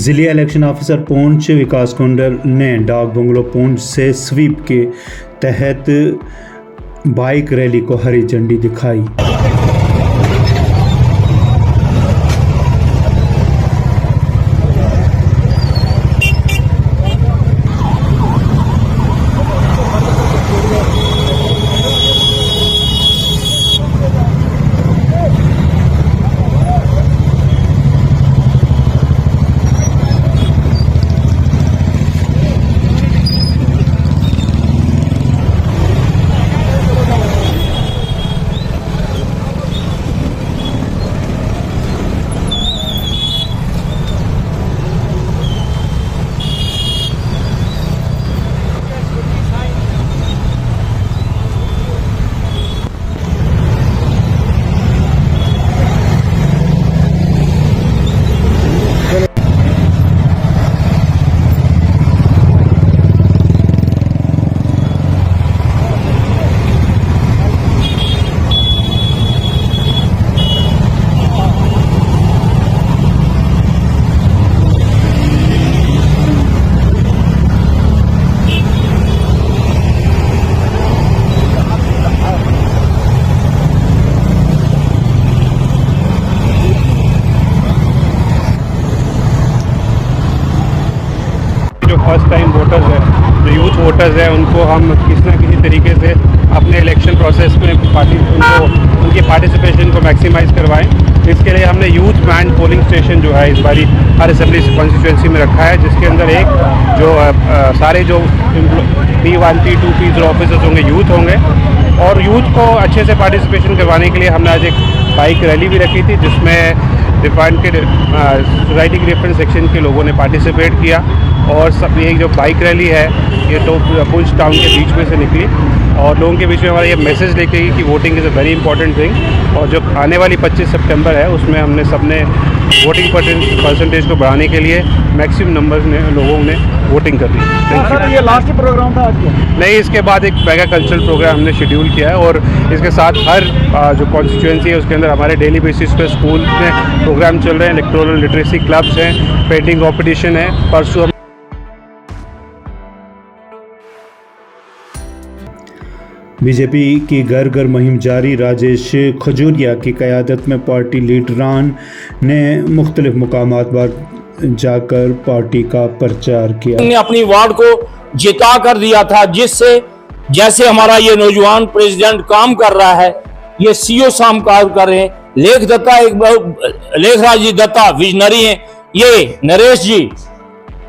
जिला election officer Poonch विकास कुंडल ने डाक बंगलो पुंछ से स्वीप के तहत बाइक रैली को हरी झंडी दिखाई। फर्स्ट टाइम वोटर्स हैं, जो यूथ वोटर्स हैं, उनको हम किसी न किसी तरीके से अपने इलेक्शन प्रोसेस में उनकी पार्टिसिपेशन को मैक्सिमाइज़ करवाएं। इसके लिए हमने यूथ बैंड पोलिंग स्टेशन जो है इस बारी हर असेंबली कॉन्स्टिट्यूंसी में रखा है, जिसके अंदर एक जो सारे जो P1 P2 P0 ऑफिसर्स होंगे यूथ होंगे, और यूथ को अच्छे से पार्टिसिपेशन करवाने के लिए हमने आज एक बाइक रैली भी रखी थी, जिसमें डिफरेंट के सोसाइटी के डिफरेंट सेक्शन के लोगों ने पार्टिसिपेट किया। और सब ये जो बाइक रैली है ये तो पुंछ टाउन के बीच में से निकली और लोगों के बीच में हमारा ये मैसेज लेके गई कि voting is a very important thing. और जो आने वाली 25 सितंबर है उसमें हमने सबने वोटिंग परसेंटेज को बढ़ाने के लिए मैक्सिमम नंबर्स ने लोगों ने वोटिंग कर ली। Thank you. ये लास्ट प्रोग्राम था आज का? नहीं, इसके बाद एक मेगा कल्चरल प्रोग्राम हमने शेड्यूल किया है, और इसके साथ हर जो कॉन्स्टिट्यूंसी है उसके अंदर हमारे डेली बेसिस पे स्कूल में प्रोग्राम चल रहे हैं, इलेक्टोरल लिटरेसी क्लब्स हैं, पेंटिंग कॉम्पिटिशन है। परसों बीजेपी की घर घर मुहिम जारी। राजेश खजूरिया की क़यादत में पार्टी लीडरान ने मुख्तलिफ मुकामात पर जाकर पार्टी का प्रचार किया। हमने अपनी वार्ड को जिता कर दिया था, जिससे जैसे हमारा ये नौजवान प्रेसिडेंट काम कर रहा है, ये सीओ साहब काम कर रहे हैं, लेख दत्ता लेखराज जी दत्ता विजनरी हैं, ये नरेश जी।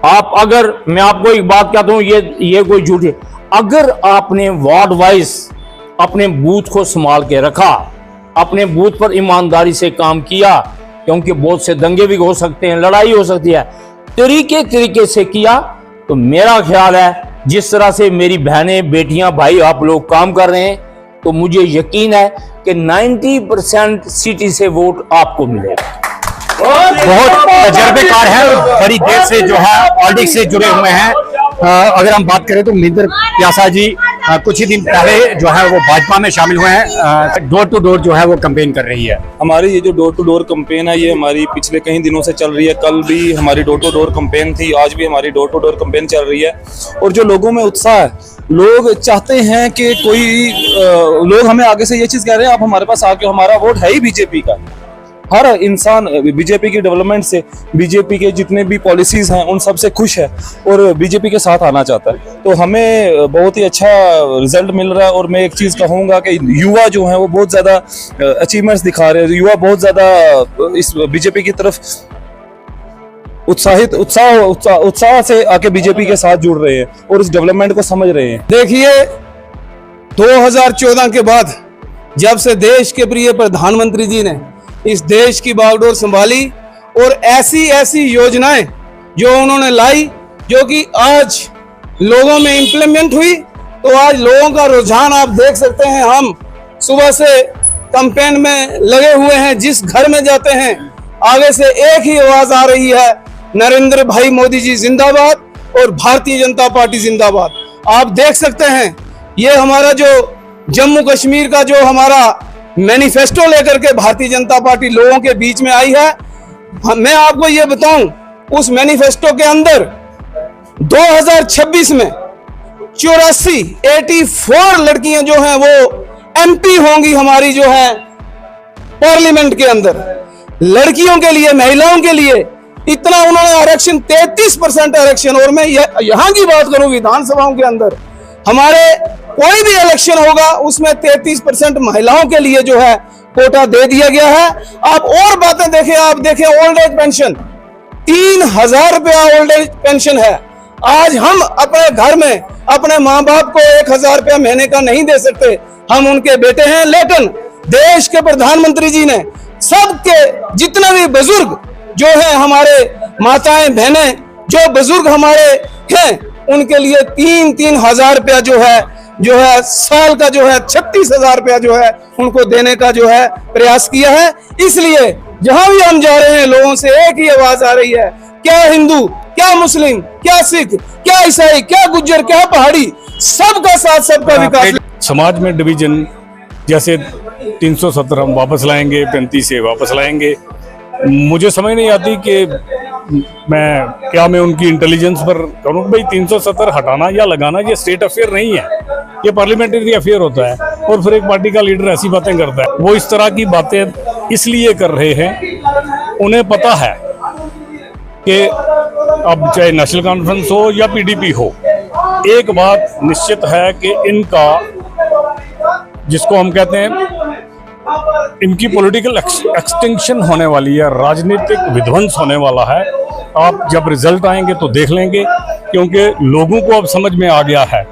आप अगर मैं आपको एक बात कहता हूँ, ये कोई झूठ है, अगर आपने वार्ड वाइज अपने बूथ को संभाल के रखा, अपने बूथ पर ईमानदारी से काम किया, क्योंकि बहुत से दंगे भी हो सकते हैं, लड़ाई हो सकती है, तरीके से किया, तो मेरा ख्याल है जिस तरह से मेरी बहनें बेटियां भाई आप लोग काम कर रहे हैं, तो मुझे यकीन है कि 90% सिटी से वोट आपको मिलेगा। बहुत तजर्बेकार है, बड़ी देर से जो है पॉलिटिक्स से जुड़े हुए हैं। अगर हम बात करें तो मिंदर प्यासा जी कुछ ही दिन पहले जो है वो भाजपा में शामिल हुए हैं, डोर टू डोर जो है वो कैंपेन कर रही है। हमारी ये जो डोर टू डोर कैंपेन है ये हमारी पिछले कई दिनों से चल रही है। कल भी हमारी डोर टू डोर कैंपेन थी, आज भी हमारी डोर टू डोर कैंपेन चल रही है। और जो लोगों में उत्साह है, लोग चाहते हैं कि कोई लोग हमें आगे से ये चीज कह रहे हैं, आप हमारे पास आके, हमारा वोट है ही बीजेपी का। हर इंसान बीजेपी की डेवलपमेंट से, बीजेपी के जितने भी पॉलिसीज हैं उन सब से खुश है और बीजेपी के साथ आना चाहता है। तो हमें बहुत ही अच्छा रिजल्ट मिल रहा है। और मैं एक चीज कहूंगा कि युवा जो है वो बहुत ज्यादा अचीवमेंट्स दिखा रहे हैं, युवा बहुत ज्यादा इस बीजेपी की तरफ उत्साह से आके बीजेपी के साथ जुड़ रहे हैं और इस डेवलपमेंट को समझ रहे हैं। देखिए, 2014 के बाद जब से देश के प्रिय प्रधानमंत्री जी ने इस देश की बागडोर संभाली और ऐसी योजनाएं जो उन्होंने लाई, जो कि आज लोगों में इम्प्लीमेंट हुई, तो आज लोगों का रुझान आप देख सकते हैं। हम सुबह से कैंपेन में लगे हुए हैं, जिस घर में जाते हैं आगे से एक ही आवाज आ रही है, नरेंद्र भाई मोदी जी जिंदाबाद और भारतीय जनता पार्टी जिंदाबाद। आप देख सकते हैं ये हमारा जो जम्मू कश्मीर का जो हमारा मैनिफेस्टो लेकर के भारतीय जनता पार्टी लोगों के बीच में आई है। मैं आपको ये बताऊं उस मैनिफेस्टो के अंदर 2026 में 84 लड़कियां जो हैं वो एमपी होंगी हमारी जो है पार्लियामेंट के अंदर। लड़कियों के लिए, महिलाओं के लिए इतना उन्होंने आरक्षण, 33% आरक्षण। और मैं यहां की बात करूं, विधानसभाओं के अंदर हमारे कोई भी इलेक्शन होगा उसमें 33% महिलाओं के लिए जो है कोटा दे दिया गया है। आप और बातें देखें, आप देखें ओल्ड एज पेंशन 3000 रुपया ओल्ड एज पेंशन है। आज हम अपने घर में अपने माँ बाप को 1000 रुपया महीने का नहीं दे सकते, हम उनके बेटे हैं। लेकिन देश के प्रधानमंत्री जी ने सबके जितने भी बुजुर्ग जो है, हमारे माताएं बहनें जो बुजुर्ग हमारे हैं, उनके लिए 3-3 हजार रुपया जो है साल का जो है 36,000 रुपया जो है उनको देने का जो है प्रयास किया है। इसलिए जहां भी हम जा रहे हैं लोगों से एक ही आवाज आ रही है, क्या हिंदू, क्या मुस्लिम, क्या सिख, क्या ईसाई, क्या गुज्जर, क्या पहाड़ी, सबका साथ, सबका विकास। समाज में डिवीजन जैसे 370 हम वापस लाएंगे, 35 से वापस लाएंगे। मुझे समझ नहीं आती कि मैं उनकी इंटेलिजेंस पर करूं भाई 370 हटाना या लगाना ये स्टेट अफेयर नहीं है, ये पार्लियामेंट्री अफेयर होता है। और फिर एक पार्टी का लीडर ऐसी बातें करता है, वो इस तरह की बातें इसलिए कर रहे हैं, उन्हें पता है कि अब चाहे नेशनल कॉन्फ्रेंस हो या पीडीपी हो, एक बात निश्चित है कि इनका, जिसको हम कहते हैं, इनकी पॉलिटिकल एक्सटिंक्शन होने वाली है, राजनीतिक विध्वंस होने वाला है। आप जब रिजल्ट आएंगे तो देख लेंगे, क्योंकि लोगों को अब समझ में आ गया है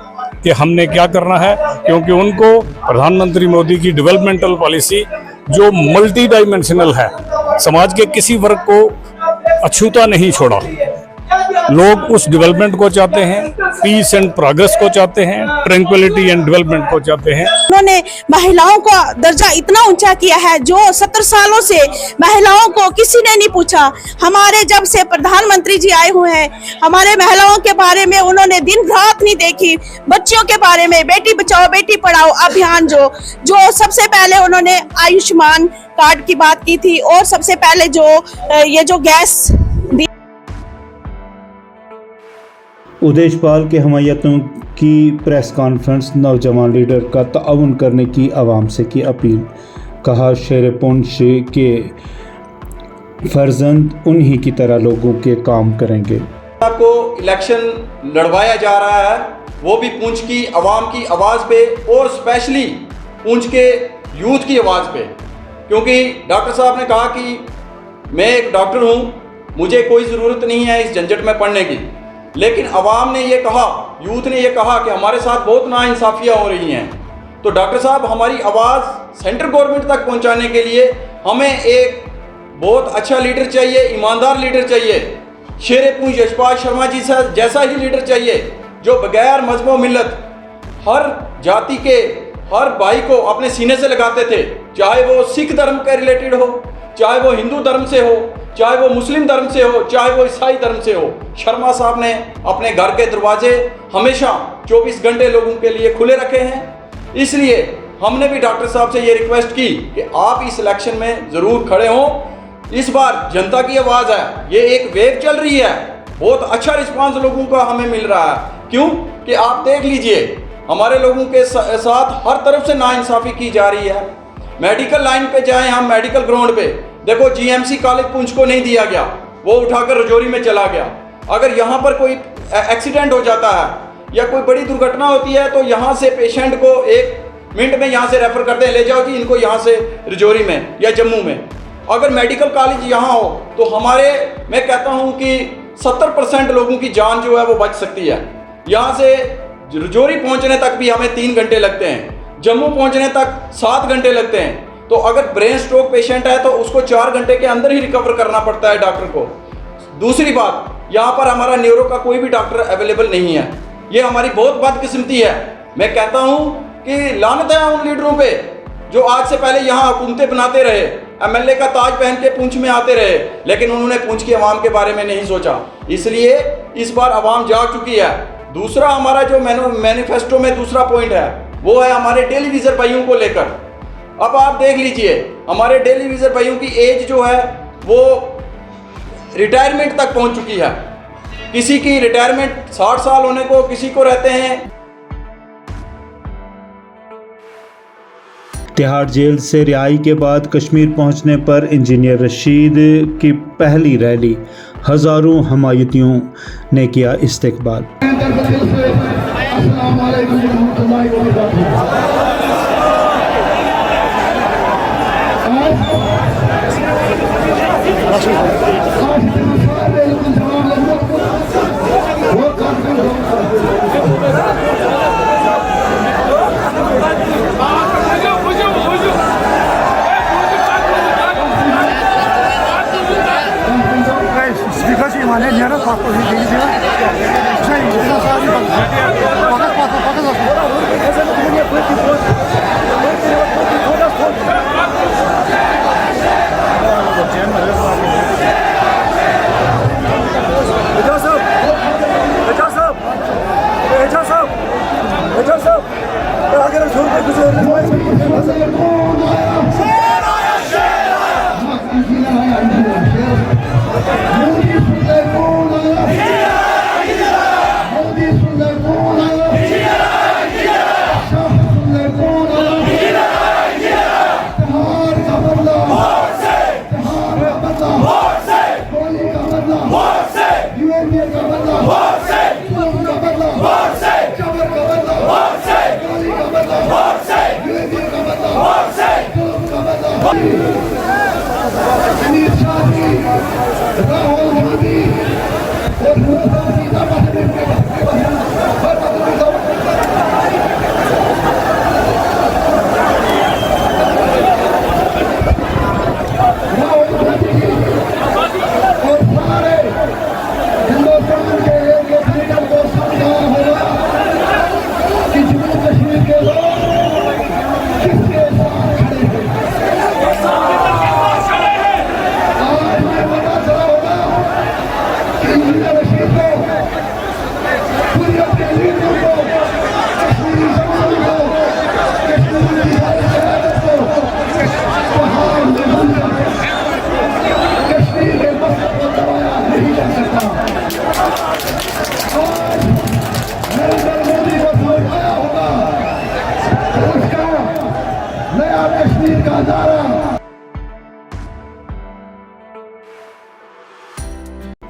कि हमने क्या करना है। क्योंकि उनको प्रधानमंत्री मोदी की डेवलपमेंटल पॉलिसी जो मल्टी डायमेंशनल है, समाज के किसी वर्ग को अछूता नहीं छोड़ा। लोग उस डेवलपमेंट को चाहते हैं, पीस एंड प्रोग्रेस को चाहते हैं, ट्रैंक्विलिटी एंड डेवलपमेंट को चाहते हैं। उन्होंने महिलाओं का दर्जा इतना ऊंचा किया है जो 70 सालों से महिलाओं को किसी ने नहीं पूछा। हमारे जब से प्रधानमंत्री जी आए हुए हैं, हमारे महिलाओं के बारे में उन्होंने दिन रात नहीं देखी। बच्चों के बारे में बेटी बचाओ बेटी पढ़ाओ अभियान जो सबसे पहले उन्होंने आयुष्मान कार्ड की बात की थी, और सबसे पहले ये जो गैस उदेशपाल के हमायतों की प्रेस कॉन्फ्रेंस, नौजवान लीडर का ताउन करने की आवाम से की अपील। कहा शेर पुंछ के फर्जंद उन्हीं की तरह लोगों के काम करेंगे। को इलेक्शन लड़वाया जा रहा है, वो भी पुंछ की आवाम की आवाज़ पे, और स्पेशली पुंछ के यूथ की आवाज़ पे। क्योंकि डॉक्टर साहब ने कहा कि मैं एक डॉक्टर हूँ, मुझे कोई ज़रूरत नहीं है इस झंझट में पढ़ने की। लेकिन अवाम ने ये कहा, यूथ ने ये कहा कि हमारे साथ बहुत नाइंसाफ़ियाँ हो रही हैं। तो डॉक्टर साहब, हमारी आवाज़ सेंट्रल गवर्नमेंट तक पहुंचाने के लिए हमें एक बहुत अच्छा लीडर चाहिए, ईमानदार लीडर चाहिए। शेर पुंछ यशपाल शर्मा जी जैसा ही लीडर चाहिए, जो बगैर मजहब मिल्लत हर जाति के हर भाई को अपने सीने से लगाते थे, चाहे वो सिख धर्म के रिलेटेड हो, चाहे वो हिंदू धर्म से हो, चाहे वो मुस्लिम धर्म से हो, चाहे वो ईसाई धर्म से हो। शर्मा साहब ने अपने घर के दरवाजे हमेशा 24 घंटे लोगों के लिए खुले रखे हैं। इसलिए हमने भी डॉक्टर साहब से ये रिक्वेस्ट की कि आप इस इलेक्शन में ज़रूर खड़े हों। इस बार जनता की आवाज़ है, ये एक वेव चल रही है, बहुत अच्छा रिस्पांस लोगों का हमें मिल रहा है। क्यों कि आप देख लीजिए, हमारे लोगों के साथ हर तरफ से नाइंसाफ़ी की जा रही है। मेडिकल लाइन पे जाएं हम, मेडिकल ग्राउंड पे देखो, जीएमसी कॉलेज पुंछ को नहीं दिया गया, वो उठाकर रजौरी में चला गया। अगर यहाँ पर कोई एक्सीडेंट हो जाता है या कोई बड़ी दुर्घटना होती है, तो यहाँ से पेशेंट को 1 मिनट में यहाँ से रेफर करते हैं, ले जाओ जी इनको यहाँ से रजौरी में या जम्मू में। अगर मेडिकल कॉलेज यहाँ हो तो मैं कहता हूँ कि 70% लोगों की जान जो है वो बच सकती है। यहाँ से रजौरी पहुँचने तक भी हमें 3 घंटे लगते हैं, जम्मू पहुँचने तक 7 घंटे लगते हैं। तो अगर ब्रेन स्ट्रोक पेशेंट है तो उसको 4 घंटे के अंदर ही रिकवर करना पड़ता है डॉक्टर को। दूसरी बात, यहाँ पर हमारा न्यूरो का कोई भी डॉक्टर अवेलेबल नहीं है, ये हमारी बहुत बदकिस्मती है। मैं कहता हूँ कि लानत है उन लीडरों पे जो आज से पहले यहाँ हुकूमतें बनाते रहे, एमएलए का ताज पहन के पुंछ में आते रहे, लेकिन उन्होंने पुंछ की आवाम के बारे में नहीं सोचा। इसलिए इस बार आवाम जाग चुकी है। दूसरा हमारा जो मैनिफेस्टो में दूसरा पॉइंट है वो है हमारे डेली विजर भाइयों को लेकर। अब आप देख लीजिए, हमारे डेली विजर भाइयों की एज जो है वो रिटायरमेंट तक पहुंच चुकी है। किसी की रिटायरमेंट 60 साल होने को, किसी को रहते हैं। तिहाड़ जेल से रिहाई के बाद कश्मीर पहुंचने पर इंजीनियर रशीद की पहली रैली, हजारों हमायतियों ने किया इस्तकबाल।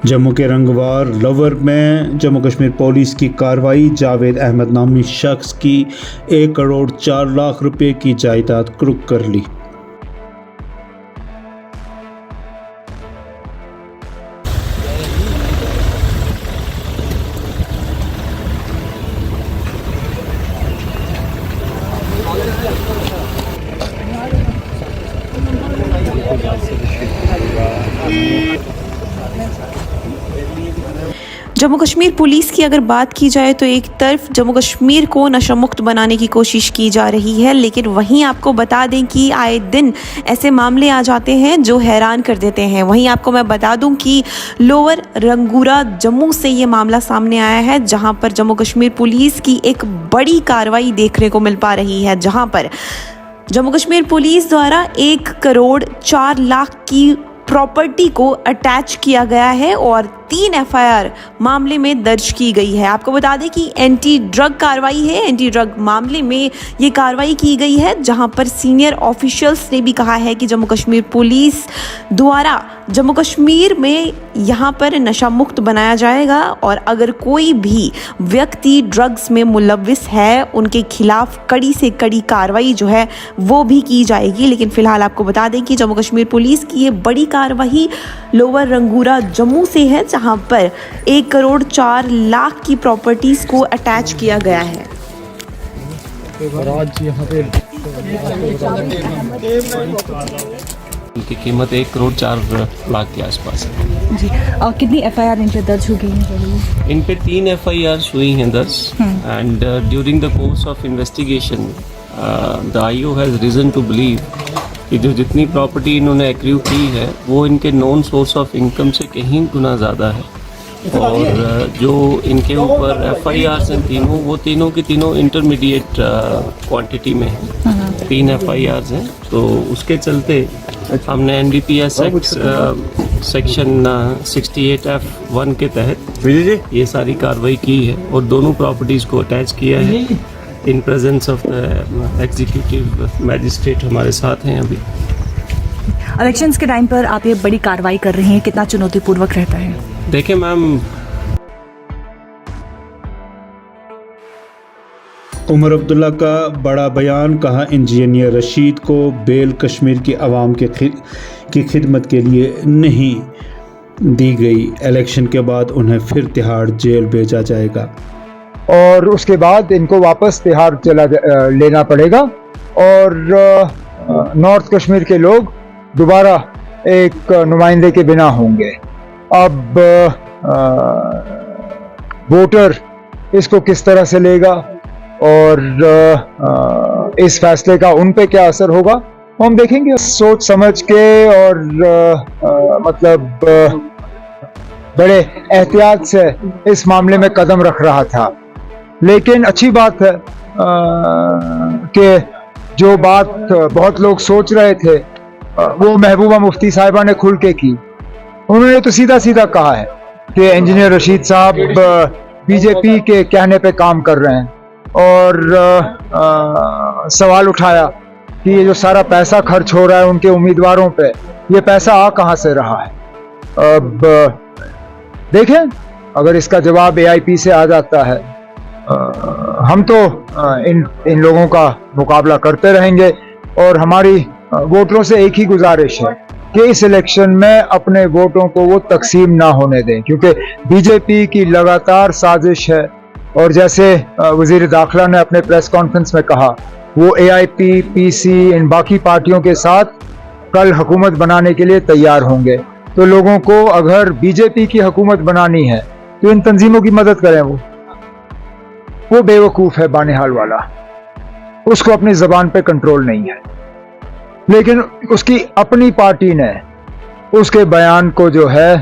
जम्मू के रंगवार लवर में जम्मू कश्मीर पुलिस की कार्रवाई, जावेद अहमद नामी शख्स की 1 करोड़ 4 लाख रुपए की जायदाद कुर्क कर ली। जम्मू कश्मीर पुलिस की अगर बात की जाए तो एक तरफ जम्मू कश्मीर को नशा मुक्त बनाने की कोशिश की जा रही है, लेकिन वहीं आपको बता दें कि आए दिन ऐसे मामले आ जाते हैं जो हैरान कर देते हैं। वहीं आपको मैं बता दूं कि लोअर रंगूरा जम्मू से ये मामला सामने आया है, जहां पर जम्मू कश्मीर पुलिस की एक बड़ी कार्रवाई देखने को मिल पा रही है, जहां पर जम्मू कश्मीर पुलिस द्वारा 1 करोड़ 4 लाख की प्रॉपर्टी को अटैच किया गया है और 3 एफआईआर मामले में दर्ज की गई है। आपको बता दें कि एंटी ड्रग कार्रवाई है, एंटी ड्रग मामले में ये कार्रवाई की गई है, जहां पर सीनियर ऑफिशियल्स ने भी कहा है कि जम्मू कश्मीर पुलिस द्वारा जम्मू कश्मीर में यहाँ पर नशा मुक्त बनाया जाएगा और अगर कोई भी व्यक्ति ड्रग्स में मुलव्विस है उनके खिलाफ कड़ी से कड़ी कार्रवाई जो है वो भी की जाएगी। लेकिन फिलहाल आपको बता दें कि जम्मू कश्मीर पुलिस की ये बड़ी कार्रवाई लोअर रंगूरा जम्मू से है, जहां पर 1 करोड़ 4 लाख की प्रॉपर्टीज को अटैच किया गया है। उनकी कीमत 1 करोड़ 4 लाख के आसपास है जी। और कितनी एफआईआर इन पे दर्ज हो गई हैं? इन पे 3 एफआईआर हुई हैं दर्ज and during the course of investigation the IO has reason to believe कि जो जितनी प्रॉपर्टी इन्होंने एक्रू की है वो इनके नॉन सोर्स ऑफ इनकम से कहीं गुना ज़्यादा है और जो इनके ऊपर एफआईआर हैं तीनों, वो तीनों की तीनों इंटरमीडिएट क्वांटिटी में हैं 3 FIRs हैं, तो उसके चलते हमने NDPS एक्ट सेक्शन 68F1 के तहत ये सारी कार्रवाई की है और दोनों प्रॉपर्टीज़ को अटैच किया है in presence of the executive magistrate हमारे साथ हैं अभी। इलेक्शंस के टाइम पर आप ये बड़ी कार्रवाई कर रही हैं, कितना चुनौतीपूर्वक रहता है? देखिए मैम, उमर अब्दुल्ला का बड़ा बयान, कहा इंजीनियर रशीद को बेल कश्मीर की आवाम की खिदमत के लिए नहीं दी गई, इलेक्शन के बाद उन्हें फिर तिहाड़ जेल भेजा जाएगा और उसके बाद इनको वापस तिहाड़ लेना पड़ेगा और नॉर्थ कश्मीर के लोग दोबारा एक नुमाइंदे के बिना होंगे। अब वोटर इसको किस तरह से लेगा और इस फैसले का उन पे क्या असर होगा हम देखेंगे। सोच समझ के और मतलब बड़े एहतियात से इस मामले में कदम रख रहा था, लेकिन अच्छी बात है कि जो बात बहुत लोग सोच रहे थे वो महबूबा मुफ्ती साहिबा ने खुल के की। उन्होंने तो सीधा सीधा कहा है कि इंजीनियर रशीद साहब बीजेपी के कहने पे काम कर रहे हैं और सवाल उठाया कि ये जो सारा पैसा खर्च हो रहा है उनके उम्मीदवारों पे, ये पैसा आ कहां से रहा है। अब देखें, अगर इसका जवाब AIP से आ जाता है, हम तो इन लोगों का मुकाबला करते रहेंगे और हमारी वोटरों से एक ही गुजारिश है कि इस इलेक्शन में अपने वोटों को वो तकसीम ना होने दें, क्योंकि बीजेपी की लगातार साजिश है और जैसे वजीर दाखिला ने अपने प्रेस कॉन्फ्रेंस में कहा, वो AIP, PC, इन बाकी पार्टियों के साथ कल हुकूमत बनाने के लिए तैयार होंगे। तो लोगों को अगर बीजेपी की हुकूमत बनानी है तो इन तंजीमों की मदद करें। वो बेवकूफ़ है बानिहाल वाला, उसको अपनी ज़बान पे कंट्रोल नहीं है, लेकिन उसकी अपनी पार्टी ने उसके बयान को जो है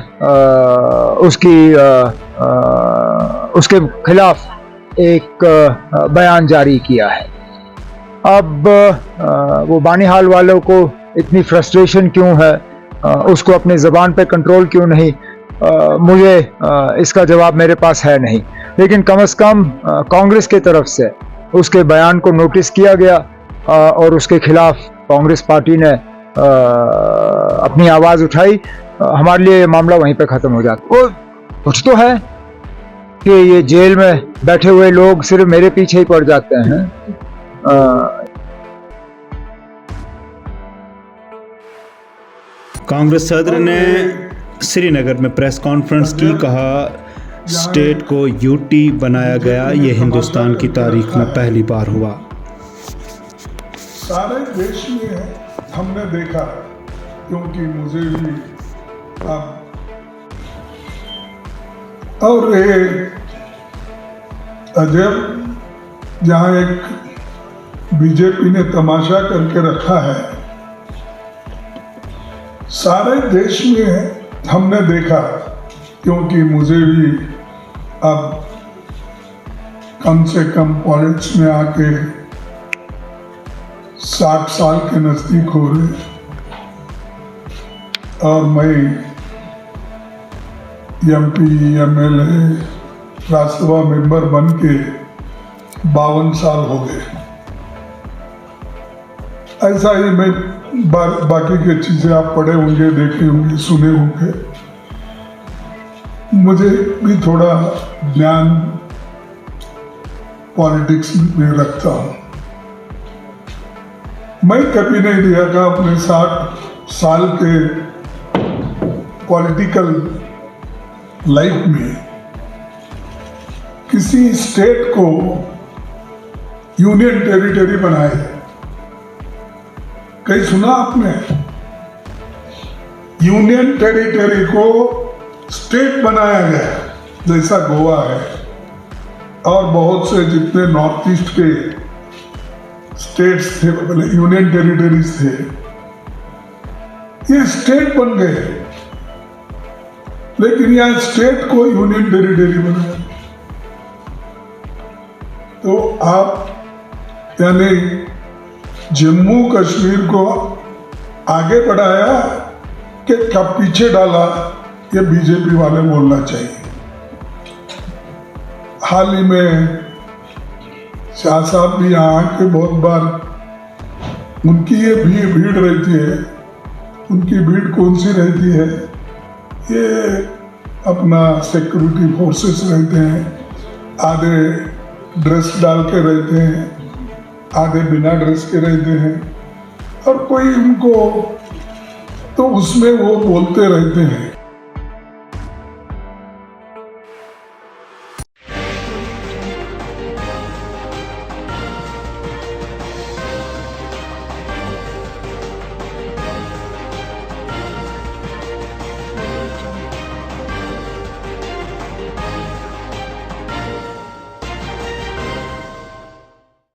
उसके खिलाफ एक बयान जारी किया है। अब वो बानिहाल वालों को इतनी फ्रस्ट्रेशन क्यों है, उसको अपनी ज़बान पे कंट्रोल क्यों नहीं, मुझे इसका जवाब मेरे पास है नहीं, लेकिन कम से कम कांग्रेस की तरफ से उसके बयान को नोटिस किया गया और उसके खिलाफ कांग्रेस पार्टी ने अपनी आवाज़ उठाई। हमारे लिए ये मामला वहीं पे ख़त्म हो जाता। वो कुछ तो है कि ये जेल में बैठे हुए लोग सिर्फ मेरे पीछे ही पड़ जाते हैं। कांग्रेस सदर ने श्रीनगर में प्रेस कॉन्फ्रेंस की, कहा स्टेट को यूटी बनाया गया, ये हिंदुस्तान की तारीख में पहली बार हुआ। सारे देश में हमने देखा, क्योंकि मुझे भी अब और एक अजब, जहाँ एक बीजेपी ने तमाशा करके रखा है, सारे देश में हमने देखा, क्योंकि मुझे भी अब कम से कम पॉलिटिक्स में आके 60 साल के नज़दीक हो रहे और मैं MP, MLA, राज्यसभा मेंबर बन के 52 साल हो गए। ऐसा ही मैं बाकी की चीज़ें आप पढ़े होंगे, देखे होंगे, सुने होंगे, मुझे भी थोड़ा ज्ञान पॉलिटिक्स में रखता हूँ। मैं कभी नहीं देखा अपने 60 साल के पॉलिटिकल लाइफ में किसी स्टेट को यूनियन टेरिटरी बनाए। कहीं सुना आपने? यूनियन टेरिटरी को स्टेट बनाया गया, जैसा गोवा है और बहुत से जितने नॉर्थ ईस्ट के स्टेट्स थे, मतलब यूनियन टेरिटरीज थे, ये स्टेट बन गए, लेकिन यहाँ स्टेट को यूनियन टेरिटरी बनाया। तो आप यानी जम्मू कश्मीर को आगे बढ़ाया कि कब पीछे डाला, ये बीजेपी वाले बोलना चाहिए। हाल ही में शाह साहब भी यहाँ के बहुत बार उनकी ये भीड़ रहती है। उनकी भीड़ कौन सी रहती है? ये अपना सिक्योरिटी फोर्सेस रहते हैं, आधे ड्रेस डाल के रहते हैं, आधे बिना ड्रेस के रहते हैं, और कोई उनको तो उसमें वो बोलते रहते हैं।